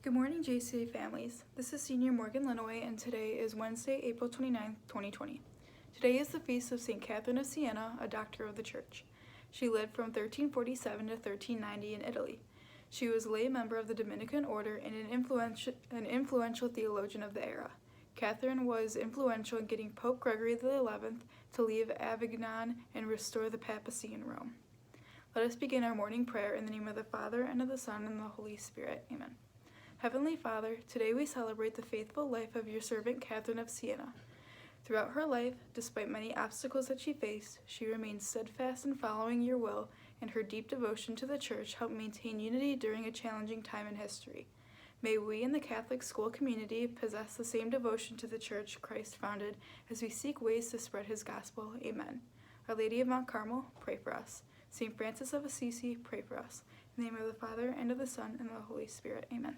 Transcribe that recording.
Good morning, JCA families. This is Senior Morgan Linneweh, and today is Wednesday, April 29th, 2020. Today is the feast of St. Catherine of Sienna, a doctor of the Church. She lived from 1347 to 1390 in Italy. She was a lay member of the Dominican Order and an influential theologian of the era. Catherine was influential in getting Pope Gregory XI to leave Avignon and restore the papacy in Rome. Let us begin our morning prayer in the name of the Father, and of the Son, and of the Holy Spirit. Amen. Heavenly Father, today we celebrate the faithful life of your servant Catherine of Sienna. Throughout her life, despite many obstacles that she faced, she remained steadfast in following your will, and her deep devotion to the Church helped maintain unity during a challenging time in history. May we in the Catholic school community possess the same devotion to the Church Christ founded as we seek ways to spread his gospel. Amen. Our Lady of Mount Carmel, pray for us. St. Francis of Assisi, pray for us. In the name of the Father, and of the Son, and of the Holy Spirit. Amen.